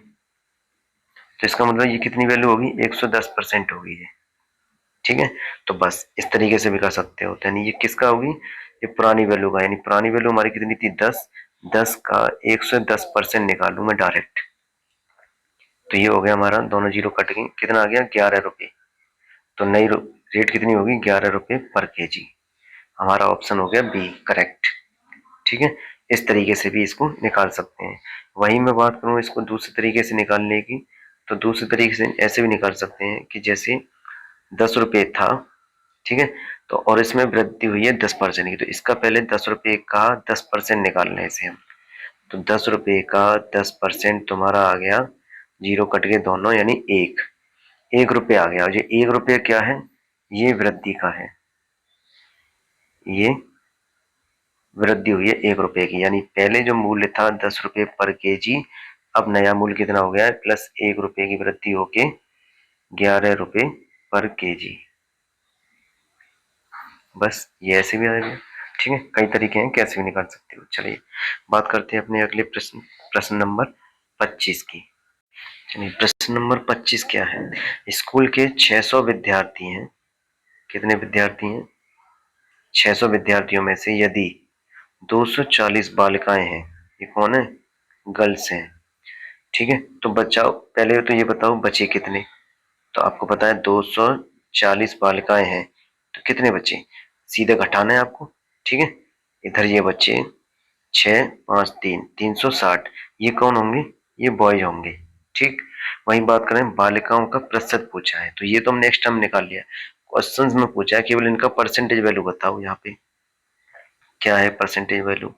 तो इसका मतलब ये कितनी वैल्यू होगी, 110% होगी ये। ठीक है, तो बस इस तरीके से भी कर सकते हो, यानी ये किसका होगी, ये पुरानी वैल्यू का, यानी पुरानी वैल्यू हमारी कितनी थी 10, 10 का 110% निकालू मैं डायरेक्ट, तो ये हो गया हमारा, दोनों जीरो कट गई, कितना आ गया 11 रुपये। तो नई रेट कितनी होगी, 11 रुपये पर केजी। हमारा ऑप्शन हो गया बी करेक्ट। ठीक है, इस तरीके से भी इसको निकाल सकते हैं। वहीं मैं बात करूं इसको दूसरे तरीके से निकालने की, तो दूसरे तरीके से ऐसे भी निकाल सकते हैं कि जैसे 10 रुपये था, ठीक है, तो और इसमें वृद्धि हुई है 10% की, तो इसका पहले 10 रुपये का 10% निकालना है इसे हम। तो 10 रुपये का 10% तुम्हारा आ गया, जीरो कट गए दोनों, यानी 1 रुपये आ गया। और ये 1 रुपये क्या है, ये वृद्धि का है, ये वृद्धि हुई है 1 रुपये की, यानी पहले जो मूल्य था 10 रुपये पर केजी, अब नया मूल्य कितना हो गया है, प्लस 1 रुपये की वृद्धि होके 11 रुपये पर केजी। बस ये ऐसे भी आ गया। ठीक है, कई तरीके हैं कैसे भी निकाल सकते हो। चलिए बात करते हैं अपने अगले प्रश्न, प्रश्न नंबर 25 की। चलिए प्रश्न नंबर 25 क्या है? स्कूल के 600 विद्यार्थी हैं। कितने विद्यार्थी हैं? 600 विद्यार्थियों में से यदि 240 बालिकाएं हैं, ये कौन है? गर्ल्स हैं। ठीक है, तो बचाओ, पहले तो ये बताओ बचे कितने। तो आपको पता है 240 बालिकाएं हैं, तो कितने बचे? सीधे घटाना है आपको। ठीक है, इधर ये बच्चे 6 5 3 360, ये कौन होंगे? ये बॉयज होंगे। ठीक, वही बात करें बालिकाओं का प्रतिशत पूछा है, तो ये तो हम नेक्स्ट टाइम निकाल लिया। क्वेश्चंस में पूछा है केवल इनका परसेंटेज वैल्यू बताओ। यहाँ पे क्या है परसेंटेज वैल्यू,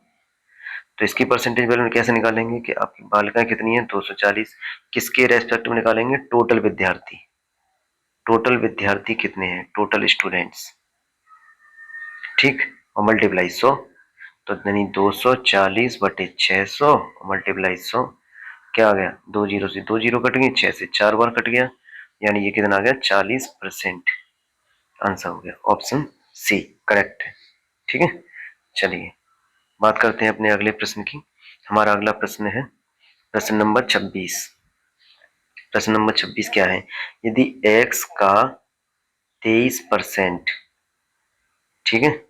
तो इसकी परसेंटेज वैल्यू कैसे निकालेंगे कि आपकी बालिकाएं कितनी है 240, किसके रेस्पेक्ट में निकालेंगे? टोटल विद्यार्थी। टोटल विद्यार्थी कितने हैं? Total students. ठीक, और मल्टीप्लाई 100, तो यानी 240 बटे 600 मल्टीप्लाई 100, क्या आ गया? 2 जीरो से 2 जीरो कट गई, 6 से 4 बार कट गया, यानी ये कितना आ गया? 40%। आंसर हो गया ऑप्शन सी करेक्ट है। ठीक है, चलिए बात करते हैं अपने अगले प्रश्न की। हमारा अगला प्रश्न है प्रश्न नंबर 26। प्रश्न नंबर 26 क्या है? यदि x का 23%, ठीक है,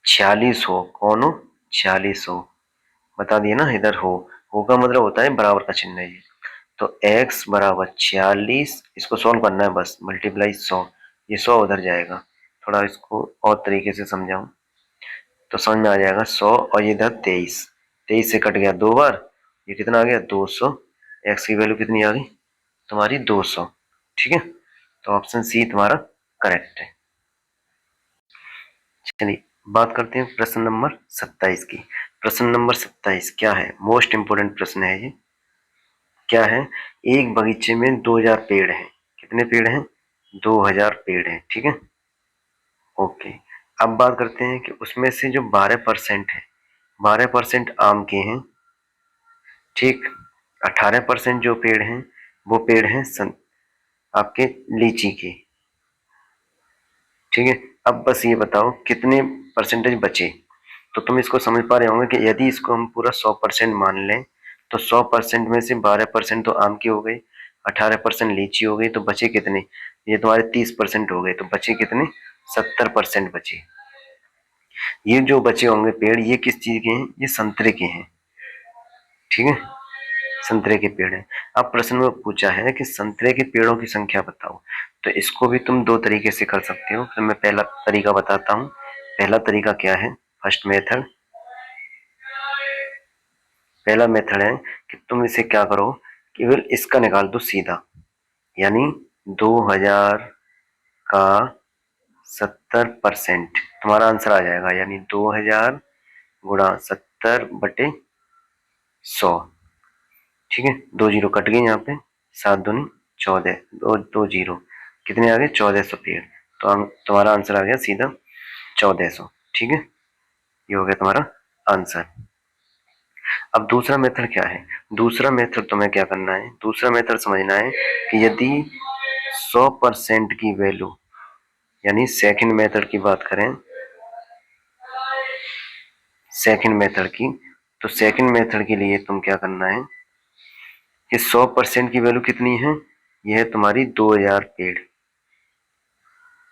46 हो, कौन हो? 46 हो, बता दिए ना, इधर हो का मतलब होता है बराबर का चिन्ह है ये। तो x बराबर 46, इसको सॉल्व करना है बस, मल्टीप्लाई 100, ये 100 उधर जाएगा। थोड़ा इसको और तरीके से समझाऊं तो समझ में आ जाएगा। 100 और ये इधर 23, 23 से कट गया 2 बार, ये कितना आ गया? 200। x की वैल्यू कितनी आ गई तुम्हारी? 200। ठीक है, तो ऑप्शन सी तुम्हारा करेक्ट है। चलिए बात करते हैं प्रश्न नंबर 27 की। प्रश्न नंबर 27 क्या है? मोस्ट इंपोर्टेंट प्रश्न है ये। क्या है? एक बगीचे में 2000 पेड़ हैं। कितने पेड़ हैं? 2000 पेड़ हैं। ठीक है, ओके। अब बात करते हैं कि उसमें से जो 12% है, 12% आम के हैं। ठीक, 18% जो पेड़ हैं वो पेड़ हैं आपके लीची के। ठीक है, अब बस ये बताओ कितने परसेंटेज बचे। तो तुम इसको समझ पा रहे होंगे कि यदि इसको हम पूरा 100% मान लें तो 100% में से 12% तो आम की हो गई, 18% लीची हो गई, तो बचे कितने? ये तुम्हारे 30% हो गए, तो बचे कितने? 70% बचे। ये जो बचे होंगे पेड़, ये किस चीज के हैं? ये संतरे के हैं। ठीक है, संतरे के पेड़ हैं। अब प्रश्न में पूछा है कि संतरे के पेड़ों की संख्या बताओ। तो इसको भी तुम दो तरीके से कर सकते हो। तो मैं पहला तरीका बताता हूँ। पहला तरीका क्या है? फर्स्ट मेथड, पहला मेथड है कि तुम इसे क्या करो, केवल इसका निकाल दो सीधा, यानी 2000 का 70% तुम्हारा आंसर आ जाएगा, यानी 2000 गुणा 70/100। ठीक है, 2 जीरो कट गए यहाँ पे, 7 दूनी 14, दो जीरो, कितने आ गए? 1400 पेड़। तो तुम्हारा आंसर आ गया सीधा 1400। ठीक है, ये हो गया तुम्हारा आंसर। अब दूसरा मेथड क्या है? दूसरा मेथड तुम्हें क्या करना है? दूसरा मेथड समझना है कि यदि 100% की वैल्यू, यानी सेकंड मेथड की बात करें, सेकंड मेथड की, तो सेकंड मेथड के लिए तुम क्या करना है कि 100% की वैल्यू कितनी है? यह है तुम्हारी 2000 पेड़।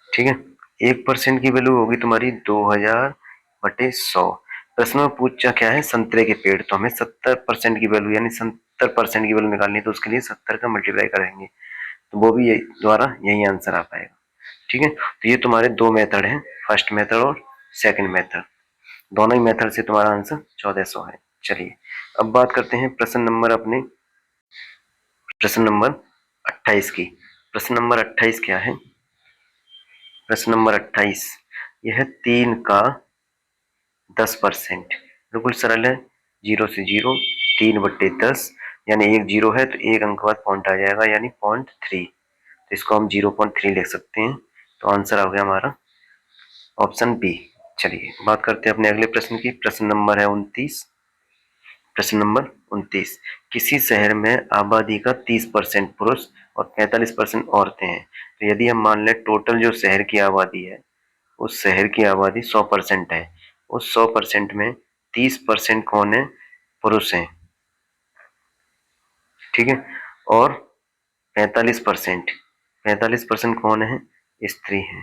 ठीक है, 1% की वैल्यू होगी तुम्हारी 2000/100। प्रश्न में पूछा क्या है? संतरे के पेड़। तो हमें 70% की वैल्यू, यानी 70% की वैल्यू निकालनी है, तो उसके लिए 70 का मल्टीप्लाई करेंगे, तो वो भी द्वारा यही आंसर आ पाएगा। ठीक है, तो ये तुम्हारे दो मेथड हैं, फर्स्ट मेथड और सेकंड मेथड। दोनों ही मेथड से तुम्हारा आंसर 1400 है। चलिए अब बात करते हैं प्रश्न नंबर अपने, प्रश्न नंबर 28 की। प्रश्न नंबर 28 क्या है? प्रश्न नंबर 28, यह 3 का 10%, बिल्कुल सरल है। 0 से 0, 3/10, यानी एक जीरो है तो एक अंक बाद पॉइंट आ जाएगा, यानी 0.3, तो इसको हम 0.3 लिख सकते हैं। तो आंसर आ गया हमारा ऑप्शन बी। चलिए बात करते हैं अपने अगले प्रश्न की। प्रश्न नंबर है 29। प्रश्न नंबर 29, किसी शहर में आबादी का 30% पुरुष और 45% औरतें हैं। तो यदि हम मान लें टोटल जो शहर की आबादी है, उस शहर की आबादी 100% है, उस 100% में 30% कौन है? पुरुष हैं। ठीक है। और 45%, 45% कौन है? स्त्री है।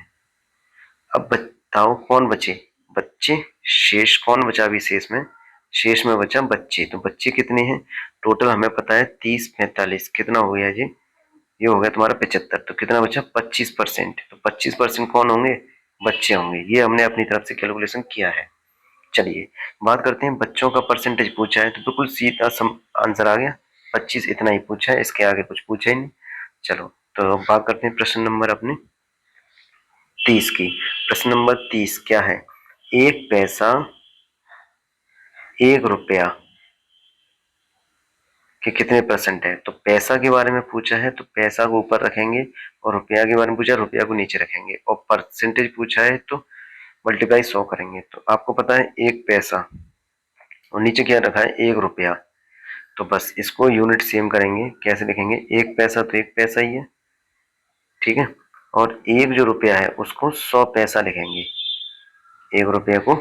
अब बताओ कौन बचे? बच्चे। शेष कौन बचा? अभी शेष में बचा बच्चे। तो बच्चे कितने हैं? टोटल हमें पता है 30 45 कितना हो गया जी? ये हो गया तुम्हारा 75। तो कितना बचा? 25%। तो 25% कौन होंगे? बच्चे होंगे। ये हमने अपनी तरफ से कैलकुलेशन किया है। चलिए बात करते हैं, बच्चों का परसेंटेज पूछा है तो बिल्कुल सीधा आंसर आ गया। 25 इतना ही पूछा है, इसके आगे कुछ पूछा ही नहीं। चलो तो बात करते हैं प्रश्न नंबर अपने 30 की। प्रश्न नंबर 30 क्या है? एक पैसा, एक रुपया के कितने परसेंट है? तो पैसा के बारे में पूछा है तो पैसा को ऊपर रखेंगे, और रुपया के बारे में पूछा है रुपया को नीचे रखेंगे, और परसेंटेज पूछा है तो मल्टीप्लाई 100 करेंगे। तो आपको पता है एक पैसा और नीचे क्या रखा है? एक रुपया। तो बस इसको यूनिट सेम करेंगे। कैसे लिखेंगे? एक पैसा तो एक पैसा ही है, ठीक है। और एक जो रुपया है उसको 100 पैसा लिखेंगे। एक रुपये को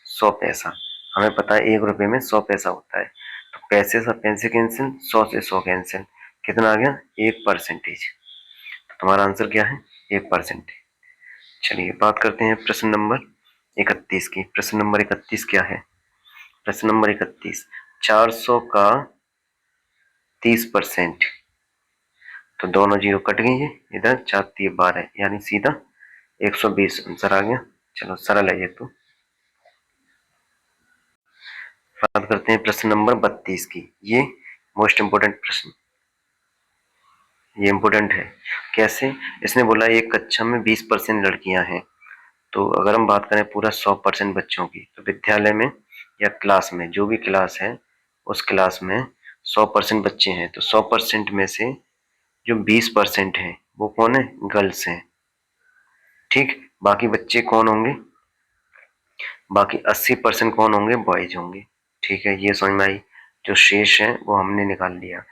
100 पैसा। हमें पता है एक रुपये में 100 पैसा होता है। तो पैसे से पैसे कैंसिल, 100 से 100 कैंसिल, कितना आ गया? 1%। तो तुम्हारा आंसर क्या है? 1%। चलिए बात करते हैं प्रश्न नंबर 31 की। प्रश्न नंबर 31 क्या है? प्रश्न नंबर 31, 400 का 30%। तो दोनों जीरो कट गई है, इधर 4 3 12 यानी सीधा 120 आंसर आ गया। चलो सरल है ये तो। बात करते हैं प्रश्न नंबर 32 की। ये मोस्ट इंपोर्टेंट प्रश्न, ये इंपोर्टेंट है। कैसे? इसने बोला एक कक्षा में 20% लड़कियां हैं। तो अगर हम बात करें पूरा 100% बच्चों की, तो विद्यालय में या क्लास में, जो भी क्लास है उस क्लास में 100% बच्चे हैं। तो 100% में से जो 20% है वो कौन है? गर्ल्स हैं, ठीक। बाकी बच्चे कौन होंगे? बाकी 80% कौन होंगे? बॉयज होंगे, ठीक है। ये समझ में आई। जो शेष है वो हमने निकाल लिया।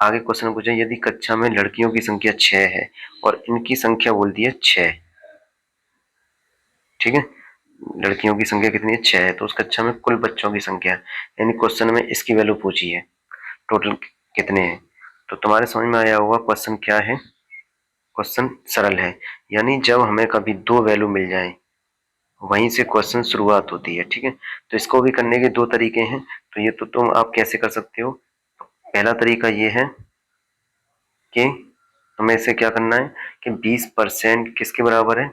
आगे क्वेश्चन पूछा, यदि कक्षा में लड़कियों की संख्या 6 है और इनकी संख्या बोल दी है 6, ठीक है। लड़कियों की संख्या कितनी है? 6 है। तो उस कक्षा में कुल बच्चों की संख्या, यानी क्वेश्चन में इसकी वैल्यू पूछी है, टोटल कितने हैं। तो तुम्हारे समझ में आया होगा क्वेश्चन क्या है। क्वेश्चन सरल है, यानी जब हमें कभी दो वैल्यू मिल जाए वहीं से क्वेश्चन शुरुआत होती है, ठीक है। तो इसको भी करने के दो तरीके हैं। तो ये तो तुम आप कैसे कर सकते हो? पहला तरीका ये है कि तुम्हें इसे क्या करना है कि 20% किसके बराबर है?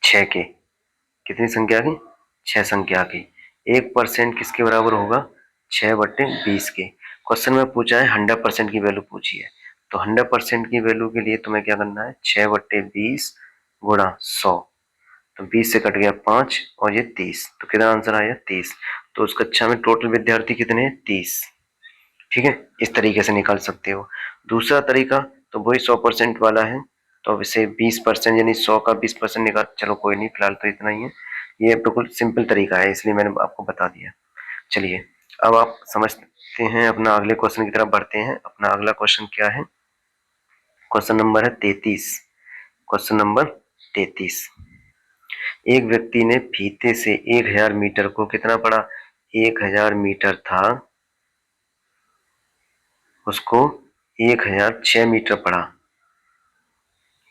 6 के। कितनी संख्या की? 6 संख्या की। 1% किसके बराबर होगा? 6/20 के। क्वेश्चन में पूछा है 100% की वैल्यू पूछी है। तो 100% की वैल्यू के लिए तुम्हें क्या करना है? 6/20 गुणा 100। तो 20 से कट गया 5 और ये 30। तो कितना आंसर आया? 30। तो उस कक्षा में टोटल विद्यार्थी कितने हैं? 30, ठीक है। इस तरीके से निकाल सकते हो। दूसरा तरीका तो वही 100% वाला है। तो अब इसे 20% यानी 100 का 20% निकाल, चलो कोई नहीं, फिलहाल तो इतना ही है। ये बिल्कुल सिंपल तरीका है, इसलिए मैंने आपको बता दिया। चलिए अब आप समझते हैं, अपना अगले क्वेश्चन की तरफ बढ़ते हैं। अपना अगला क्वेश्चन क्या है? क्वेश्चन नंबर है 33। क्वेश्चन नंबर 33, एक व्यक्ति ने फीते से 1000 मीटर को कितना पढ़ा? 1000 मीटर था, उसको 1006 मीटर पढ़ा।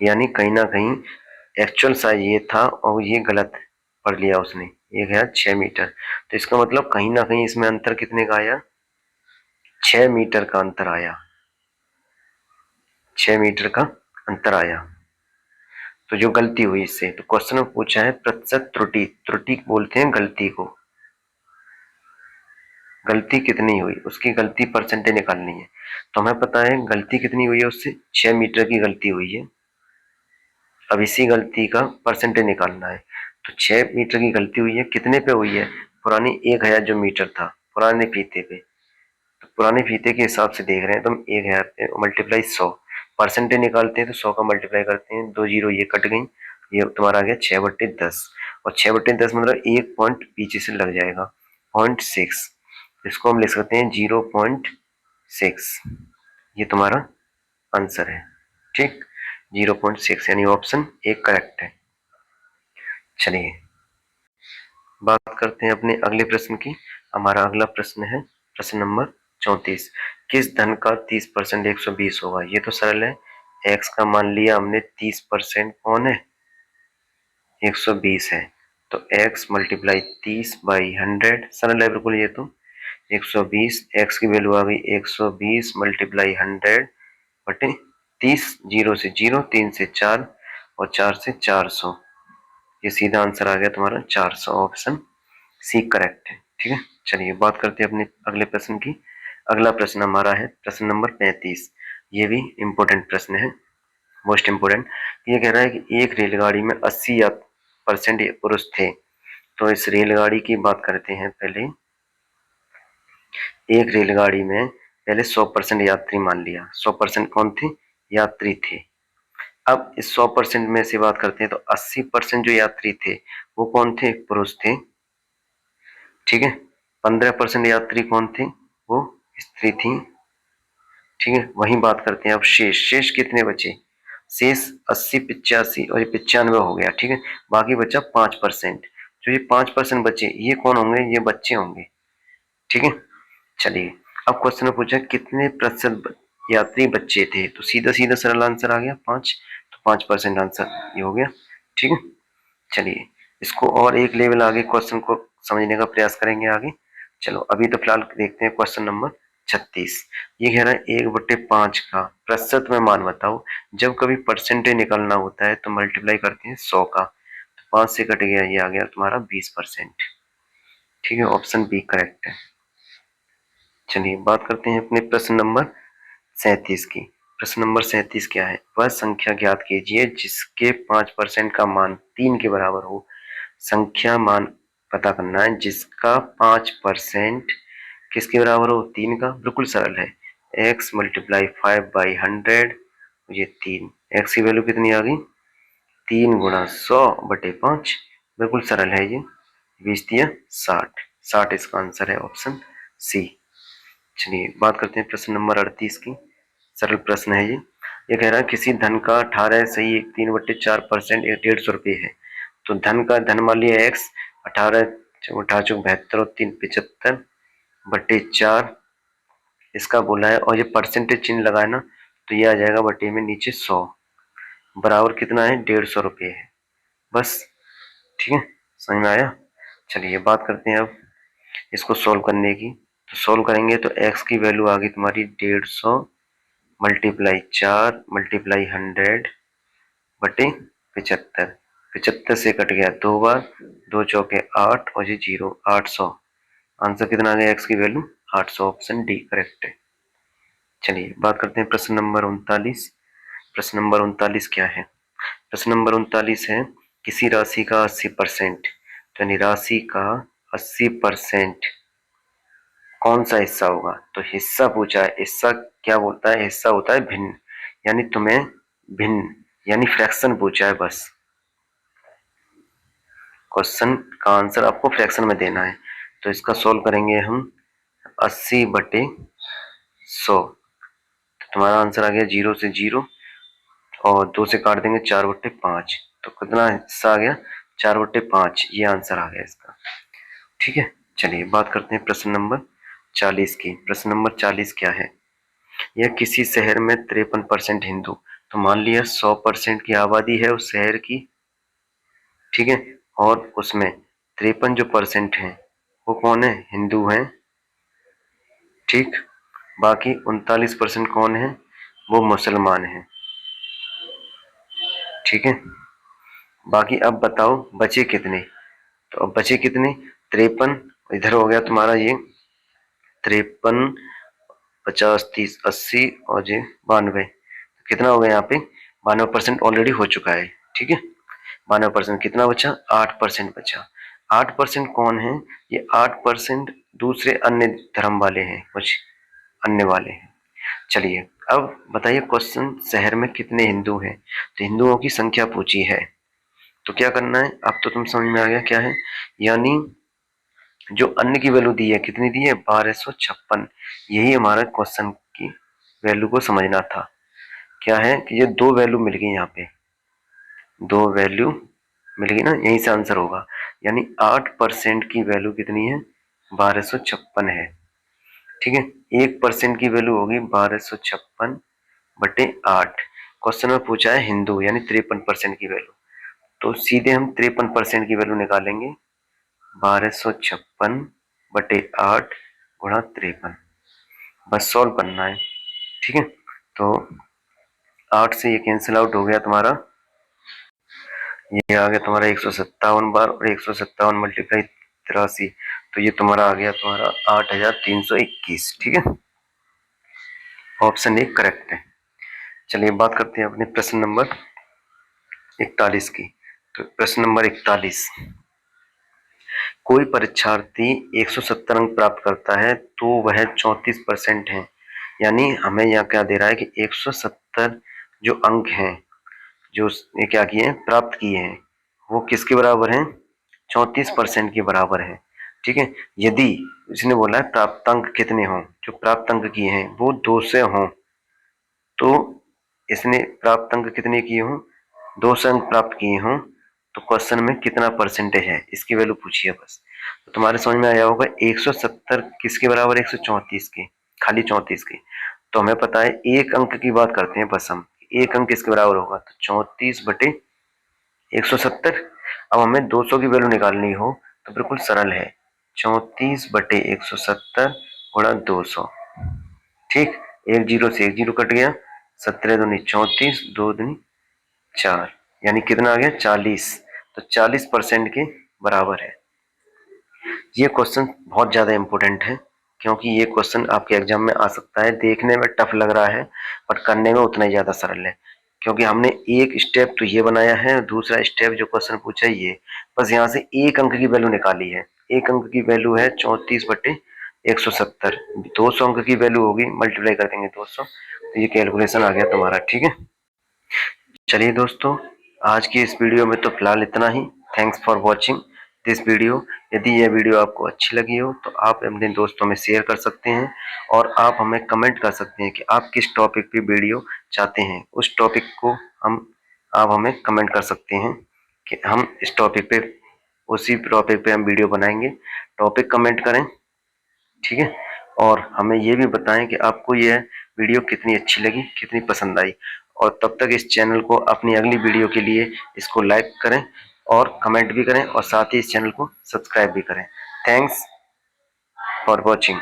यानी कहीं ना कहीं एक्चुअल साइज ये था और ये गलत पढ़ लिया उसने, 1006 मीटर। तो इसका मतलब कहीं ना कहीं इसमें अंतर कितने का आया? 6 मीटर का अंतर आया। 6 मीटर का अंतर आया। तो जो गलती हुई इससे, तो क्वेश्चन में पूछा है प्रतिशत त्रुटि, त्रुटि बोलते हैं गलती को। गलती कितनी हुई, उसकी गलती परसेंटेज निकालनी है। तो हमें पता है गलती कितनी हुई है उससे, 6 मीटर की गलती हुई है। अब इसी गलती का परसेंटेज निकालना है। तो 6 मीटर की गलती हुई है, कितने पे हुई है? पुरानी 1000 जो मीटर था पुराने फीते पे। तो पुराने फीते के हिसाब से देख रहे हैं तो हम 1000 पे मल्टीप्लाई 100, परसेंटेज निकालते हैं तो 100 का मल्टीप्लाई करते हैं, दो जीरो ये कट गई, ये तुम्हारा आ गया 6/10। और 6/10 मतलब एक पॉइंट पीछे से लग जाएगा, 0.6। इसको हम लिख सकते हैं 0.6। ये तुम्हारा आंसर है, ठीक। 0.6 यानी ऑप्शन एक करेक्ट है। चलिए बात करते हैं अपने अगले प्रश्न की। हमारा अगला प्रश्न है प्रश्न नंबर 34। किस धन का 30% 120 होगा? ये तो सरल है। x का मान लिया हमने 30% कौन है? 120 है। तो x मल्टीप्लाई 30/100 सरल है बिल्कुल ये तो। 120 x की वैल्यू आ गई 120 मल्टीप्लाई 100 बटे 30, 0 से 0, 3 से 4 और 4 से 400। ये सीधा आंसर आ गया तुम्हारा 400। ऑप्शन सी करेक्ट है। ठीक है, चलिए बात करते हैं अपने अगले प्रश्न की। अगला प्रश्न हमारा है प्रश्न नंबर 35। ये भी इम्पोर्टेंट प्रश्न है, मोस्ट इम्पोर्टेंट। ये कह रहा है कि एक रेलगाड़ी में 80% पुरुष थे। तो इस रेलगाड़ी की बात करते हैं पहले। एक रेलगाड़ी में पहले 100% यात्री मान लिया। 100% कौन थे? यात्री थे। अब इस 100% में से बात करते हैं तो 80% जो यात्री थे वो कौन थे? पुरुष थे। ठीक है, 15% यात्री कौन थे? वो स्त्री थी। ठीक है, वही बात करते हैं अब शेष कितने बचे? शेष 80, 85 और ये 95 हो गया। ठीक है, बाकी बचा 5%। जो ये 5% बचे ये कौन होंगे? ये बच्चे होंगे। ठीक है, चलिए अब क्वेश्चन में पूछा कितने प्रतिशत यात्री बच्चे थे, तो सीधा सीधा सरल आंसर आ गया 5। तो 5% आंसर ये हो गया। ठीक है, चलिए इसको और एक लेवल आगे क्वेश्चन को समझने का प्रयास करेंगे आगे। चलो अभी तो फिलहाल देखते हैं क्वेश्चन नंबर 36। ये कह रहा है 1/5 का प्रतिशत में मान बताओ। जब कभी परसेंटेज निकालना होता है तो मल्टीप्लाई करते हैं 100 का। तो 5 से कट गया, ये आ गया तुम्हारा 20%। ठीक है, ऑप्शन बी करेक्ट है। चलिए बात करते हैं अपने प्रश्न नंबर 37 की। प्रश्न नंबर 37 क्या है? वह संख्या ज्ञात कीजिए जिसके 5% का मान 3 के बराबर हो। संख्या मान पता करना है जिसका 5% किसके बराबर हो? 3 का। बिल्कुल सरल है। x मल्टीप्लाई 5/100, ये 3। x की वैल्यू कितनी आ गई? 3 × 100/5। बिल्कुल सरल है ये। 20×3 = 60। 60 इसका आंसर है, ऑप्शन सी। चलिए बात करते हैं प्रश्न नंबर 38 की। सरल प्रश्न है ये कह रहा है किसी धन का 18 सही 3/4% 150 रुपये है। तो धन का धन मान लिया एक्स। 18 18 चौक 72 और 3 75/4 इसका बोला है, और ये परसेंटेज चिन्ह लगाए ना तो ये आ जाएगा बटे में नीचे 100 बराबर कितना है? 150 रुपये है। बस, ठीक है, समझ में आया। चलिए बात करते हैं अब इसको सोल्व करने की। तो सोल्व करेंगे तो x की वैल्यू आ गई तुम्हारी 150 मल्टीप्लाई 4 मल्टीप्लाई 100/75। 75 से कट गया 2 बार, 2 चौके 8 और ये 0, 800। आंसर कितना आ गया? x की वैल्यू 800। ऑप्शन डी करेक्ट है। चलिए बात करते हैं प्रश्न नंबर 39। प्रश्न नंबर 39 क्या है? प्रश्न नंबर 39 है किसी राशि का 80%, यानी राशि का 80% कौन सा हिस्सा होगा? तो हिस्सा पूछा है। हिस्सा क्या बोलता है? हिस्सा होता है भिन्न, यानी तुम्हें भिन्न यानी फ्रैक्शन पूछा है बस। क्वेश्चन का आंसर आपको फ्रैक्शन में देना है। तो इसका सोल्व करेंगे हम 80/100। तो तुम्हारा आंसर आ गया 0 से 0 और 2 से काट देंगे 4/5। तो कितना हिस्सा आ गया? 4/5। ये आंसर आ गया इसका। ठीक है, चलिए बात करते हैं प्रश्न नंबर 40 की। प्रश्न नंबर 40 क्या है? यह किसी शहर में 53% हिंदू। तो मान लिया 100% की आबादी है उस शहर की। ठीक है, और उसमें 53 जो परसेंट है वो कौन है? हिंदू हैं। ठीक, बाकी 39% कौन है? वो मुसलमान हैं। ठीक है, बाकी अब बताओ बचे कितने? तो अब बचे कितने? 53। इधर हो गया तुम्हारा ये 53, 50, 30, 80 और ये 92। कितना हो गया यहाँ पे? 92% ऑलरेडी हो चुका है। ठीक है, 92%। कितना बचा? 8% बचा। 8% कौन है? ये 8% दूसरे अन्य धर्म वाले हैं, कुछ अन्य वाले हैं। चलिए अब बताइए क्वेश्चन शहर में कितने हिंदू हैं? तो हिंदुओं की संख्या पूछी है। तो क्या करना है? अब तो तुम समझ में आ गया क्या है। यानी जो अन्य की वैल्यू दी है, कितनी दी है? 1256। यही हमारा क्वेश्चन की वैल्यू को समझना था। क्या है कि ये दो वैल्यू मिल गई, यहाँ पे दो वैल्यू मिल गई ना, यहीं से आंसर होगा। यानी 8% की वैल्यू कितनी है? 1256 है। ठीक है। 1% की वैल्यू होगी 1256/8। क्वेश्चन में पूछा है हिंदू यानी 53% की वैल्यू, तो सीधे हम 53% की वैल्यू निकालेंगे। 1256/8 गुणा 53, बस सॉल्व करना है। ठीक है, तो 8 से ये कैंसिल आउट हो गया तुम्हारा, ये आ गया तुम्हारा 157 बार, और 157 मल्टीप्लाई 83, तो ये तुम्हारा आ गया तुम्हारा 8321। ठीक है, ऑप्शन ए करेक्ट है। चलिए बात करते हैं अपने प्रश्न नंबर 41 की। तो प्रश्न नंबर 41, कोई परीक्षार्थी 170 अंक प्राप्त करता है तो वह 34% है। यानी हमें यहाँ क्या दे रहा है कि 170 जो अंक हैं, जो उसने क्या किए हैं, प्राप्त किए हैं, वो किसके बराबर हैं? 34% के बराबर है। ठीक है, यदि इसने बोला है प्राप्त अंक कितने हों, जो प्राप्त अंक किए हैं वो 200 हों, तो इसने प्राप्त अंक कितने किए हों? 200 अंक प्राप्त किए हों, तो क्वेश्चन में कितना परसेंटेज है इसकी वैल्यू पूछी है बस। तो तुम्हारे समझ में आया होगा 170 किसके बराबर है? 134 के, खाली 34 के। तो हमें पता है एक अंक की बात करते हैं बस हम, एक अंक किसके बराबर होगा? तो 34/170। अब हमें 200 की वैल्यू निकालनी हो तो बिल्कुल सरल है, 34/170 गुणा 200। ठीक, एक जीरो से एक जीरो कट गया, 17 दूनी 34, 2 दूनी 4, यानी कितना आ गया? 40। तो 40% के बराबर है। ये क्वेश्चन बहुत ज्यादा इंपॉर्टेंट है, क्योंकि ये क्वेश्चन आपके एग्जाम में आ सकता है। देखने में टफ लग रहा है पर करने में उतना ही ज्यादा सरल है, क्योंकि हमने एक स्टेप तो ये बनाया है, दूसरा स्टेप जो क्वेश्चन पूछा है ये, बस यहाँ से एक अंक की वैल्यू निकाली है। एक अंक की वैल्यू है 34/170, 200 अंक की वैल्यू होगी, मल्टीप्लाई कर देंगे 200, तो ये कैलकुलेशन आ गया तुम्हारा। ठीक है, चलिए दोस्तों, आज की इस वीडियो में तो फिलहाल इतना ही। Thanks for watching this video. यदि यह वीडियो आपको अच्छी लगी हो तो आप अपने दोस्तों में शेयर कर सकते हैं, और आप हमें कमेंट कर सकते हैं कि आप किस टॉपिक पे वीडियो चाहते हैं। उस टॉपिक को हम आप हमें कमेंट कर सकते हैं कि हम इस टॉपिक पे, उसी टॉपिक पे हम वीडियो बनाएंगे। टॉपिक कमेंट करें, ठीक है, और हमें ये भी बताएं कि आपको यह वीडियो कितनी अच्छी लगी, कितनी पसंद आई। और तब तक इस चैनल को अपनी अगली वीडियो के लिए इसको लाइक करें और कमेंट भी करें, और साथ ही इस चैनल को सब्सक्राइब भी करें। Thanks for watching.